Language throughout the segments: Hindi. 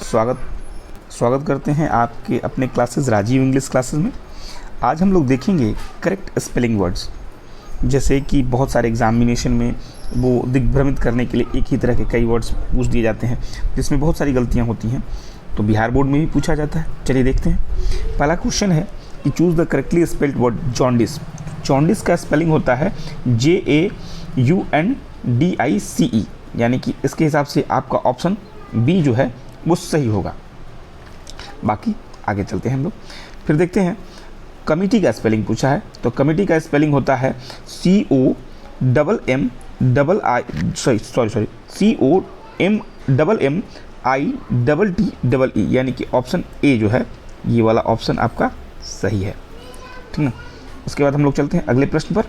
स्वागत स्वागत करते हैं आपके अपने क्लासेस राजीव इंग्लिश क्लासेस में। आज हम लोग देखेंगे करेक्ट स्पेलिंग वर्ड्स। जैसे कि बहुत सारे एग्जामिनेशन में वो दिग्भ्रमित करने के लिए एक ही तरह के कई वर्ड्स पूछ दिए जाते हैं जिसमें बहुत सारी गलतियां होती हैं, तो बिहार बोर्ड में भी पूछा जाता है। चलिए देखते हैं। पहला क्वेश्चन है कि choose the correctly spelled word jaundice. Jaundice का स्पेलिंग होता है JAUNDICE, यानी कि इसके हिसाब से आपका ऑप्शन बी जो है वो सही होगा। बाकी आगे चलते हैं हम लोग, फिर देखते हैं। कमिटी का स्पेलिंग पूछा है, तो कमिटी का स्पेलिंग होता है COMMITTE, यानी कि ऑप्शन ए जो है ये वाला ऑप्शन आपका सही है, ठीक ना। उसके बाद हम लोग चलते हैं अगले प्रश्न पर।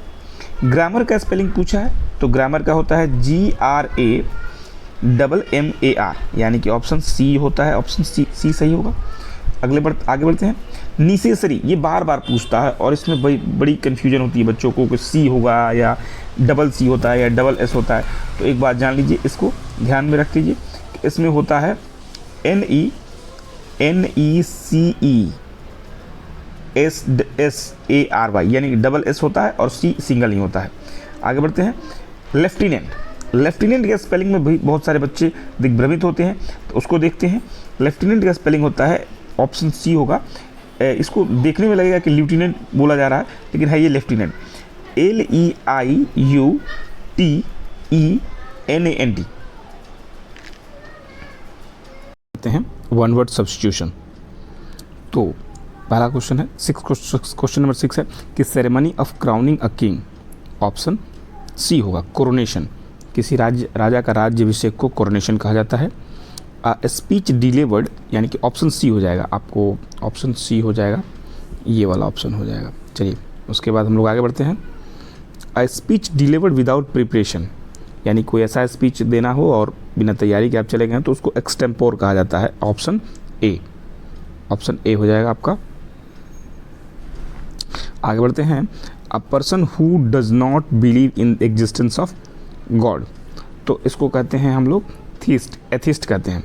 ग्रामर का स्पेलिंग पूछा है, तो ग्रामर का होता है GRAMMAR, यानी कि ऑप्शन सी होता है, ऑप्शन सी सही होगा। आगे बढ़ते हैं। नेसेसरी, ये बार बार पूछता है और इसमें बड़ी कन्फ्यूजन होती है बच्चों को कि सी होगा या डबल सी होता है या डबल एस होता है। तो एक बात जान लीजिए, इसको ध्यान में रख लीजिए, इसमें होता है NECESSARY, यानी कि डबल एस होता है और सी सिंगल ही होता है। आगे बढ़ते हैं। लेफ्टिनेंट के स्पेलिंग में भी बहुत सारे बच्चे दिग्भ्रमित होते हैं, तो उसको देखते हैं। लेफ्टिनेंट का स्पेलिंग होता है ऑप्शन सी होगा। इसको देखने में लगेगा कि लेफ्टिनेंट बोला जा रहा है, लेकिन है ये लेफ्टिनेंट, LEIUTENANT। करते हैं वन वर्ड सब्स्टिट्यूशन। तो पहला क्वेश्चन है क्वेश्चन नंबर 6 है कि ceremony of crowning a king, option C होगा कोरोनेशन। किसी राजा का राज्याभिषेक को कोरोनेशन कहा जाता है। स्पीच डिलीवर्ड, यानी कि ऑप्शन सी हो जाएगा, आपको ऑप्शन सी हो जाएगा, ये वाला ऑप्शन हो जाएगा। चलिए उसके बाद हम लोग आगे बढ़ते हैं। A speech delivered without preparation, यानी कोई ऐसा स्पीच देना हो और बिना तैयारी के आप चले गए तो उसको एक्सटेम्पोर कहा जाता है, ऑप्शन ए हो जाएगा आपका। आगे बढ़ते हैं। A person who does not believe in existence of God, तो इसको कहते हैं हम लोग थीस्ट, एथिस्ट कहते हैं,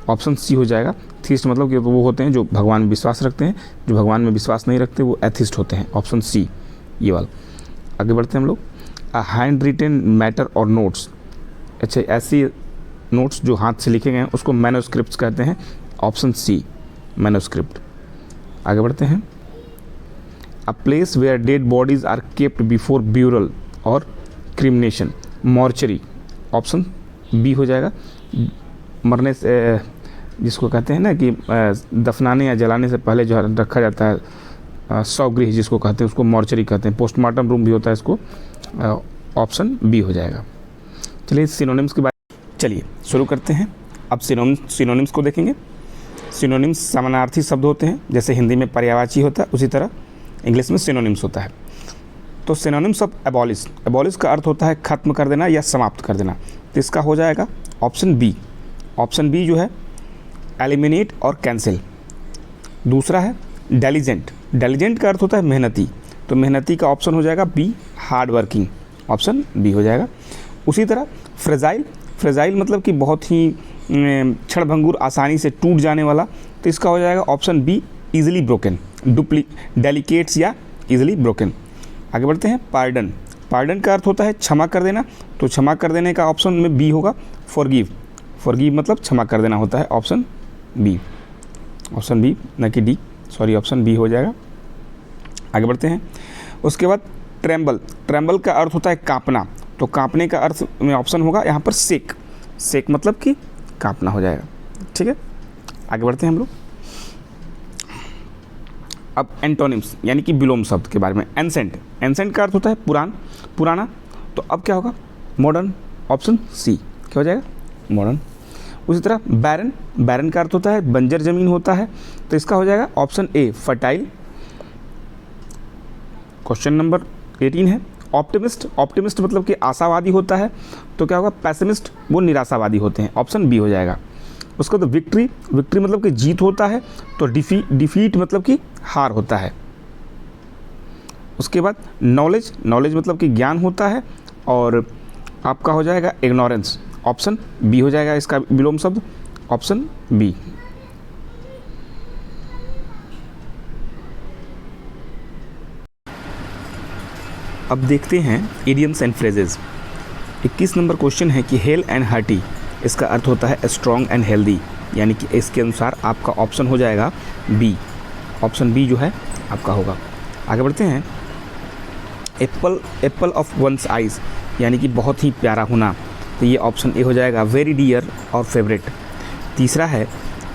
ऑप्शन सी हो जाएगा। थीस्ट मतलब कि वो होते हैं जो भगवान में विश्वास रखते हैं, जो भगवान में विश्वास नहीं रखते वो एथिस्ट होते हैं, ऑप्शन सी ये वाला। आगे बढ़ते हैं हम लोग। अ हैंड रिटन मैटर और नोट्स, अच्छा ऐसी नोट्स जो हाथ से लिखे गए हैं उसको मैनोस्क्रिप्ट्स कहते हैं, ऑप्शन सी मैनोस्क्रिप्ट। आगे बढ़ते हैं। A place where dead bodies are kept before burial और क्रिमिनेशन, मॉर्चरी, ऑप्शन बी हो जाएगा। मरने से जिसको कहते हैं ना कि दफनाने या जलाने से पहले जो रखा जाता है शवगृह जिसको कहते हैं, उसको मॉर्चरी कहते हैं। पोस्टमार्टम रूम भी होता है इसको, ऑप्शन बी हो जाएगा। चलिए सिनोनिम्स की बात, चलिए शुरू करते हैं। अब सिनोनिम्स को देखेंगे। सिनोनिम्स समानार्थी शब्द होते हैं, जैसे हिंदी में पर्यायवाची होता है उसी तरह इंग्लिश में सिनोनिम्स होता है। तो सिनोनिम्स ऑफ एबॉलिश का अर्थ होता है खत्म कर देना या समाप्त कर देना, तो इसका हो जाएगा ऑप्शन बी जो है एलिमिनेट और कैंसिल। दूसरा है डेलीजेंट का अर्थ होता है मेहनती, तो मेहनती का ऑप्शन हो जाएगा B, hard working, option B हो जाएगा। उसी तरह फ्रेजाइल मतलब कि बहुत ही क्षणभंगुर, आसानी से टूट जाने वाला, तो इसका हो जाएगा option B, easily broken, delicates या ईजिली ब्रोकन। आगे बढ़ते हैं। पार्डन का अर्थ होता है क्षमा कर देना, तो क्षमा कर देने का ऑप्शन में बी होगा। फॉरगिव मतलब क्षमा कर देना होता है, ऑप्शन बी न कि डी, सॉरी ऑप्शन बी हो जाएगा। आगे बढ़ते हैं। उसके बाद ट्रेम्बल का अर्थ होता है कांपना, तो कांपने का अर्थ में ऑप्शन होगा यहाँ पर शेक मतलब कि कांपना हो जाएगा, ठीक है। आगे बढ़ते हैं हम लोग। अब एंटोनिम्स यानी कि विलोम शब्द के बारे में। एंसेंट का अर्थ होता है पुराना, तो अब क्या होगा, मॉडर्न, ऑप्शन सी क्या हो जाएगा, मॉडर्न। उसी तरह बैरन का अर्थ होता है बंजर जमीन होता है, तो इसका हो जाएगा option A, fertile. Question number 18 है। ऑप्टिमिस्ट मतलब कि आशावादी होता है, तो क्या होगा, पैसिमिस्ट वो निराशावादी होते हैं, ऑप्शन बी हो जाएगा। उसका तो विक्ट्री मतलब कि जीत होता है, तो डिफीट मतलब कि हार होता है। उसके बाद नॉलेज मतलब कि ज्ञान होता है, और आपका हो जाएगा इग्नोरेंस, ऑप्शन बी हो जाएगा इसका विलोम शब्द, ऑप्शन बी अब देखते हैं idioms and phrases. 21 number question है कि हेल एंड हार्टी, इसका अर्थ होता है स्ट्रॉन्ग एंड हेल्दी, यानी कि इसके अनुसार आपका ऑप्शन हो जाएगा बी। ऑप्शन बी जो है आपका होगा। आगे बढ़ते हैं। एप्पल ऑफ वंस आइज, यानी कि बहुत ही प्यारा होना, तो ये ऑप्शन ए हो जाएगा। वेरी डियर और फेवरेट। तीसरा है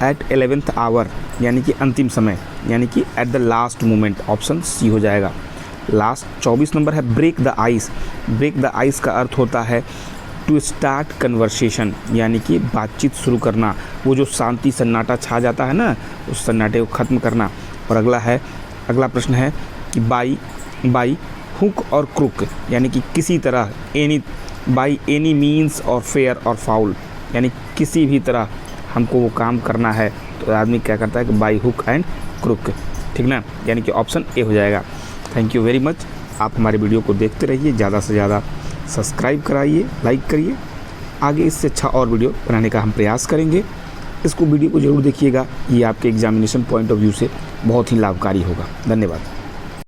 एट 11th आवर, यानी कि अंतिम समय, यानी कि at the last moment, option C हो जाएगा। लास्ट 24 नंबर है break the ice. Break the ice का अर्थ होता है टू स्टार्ट कन्वर्सेशन, यानी कि बातचीत शुरू करना, वो जो शांति सन्नाटा छा जाता है ना, उस सन्नाटे को ख़त्म करना। और अगला प्रश्न है कि बाई हुक और क्रुक, यानी कि किसी तरह, बाई एनी मीन्स और फेयर और फाउल, यानी किसी भी तरह हमको वो काम करना है तो आदमी क्या करता है कि बाई हुक एंड क्रुक, ठीक ना, यानी कि ऑप्शन ए हो जाएगा। Thank you very much. आप हमारे वीडियो को देखते रहिए, ज़्यादा से ज़्यादा सब्सक्राइब कराइए, लाइक करिए। आगे इससे अच्छा और वीडियो बनाने का हम प्रयास करेंगे। इसको वीडियो को ज़रूर देखिएगा, ये आपके एग्जामिनेशन पॉइंट ऑफ व्यू से बहुत ही लाभकारी होगा। धन्यवाद।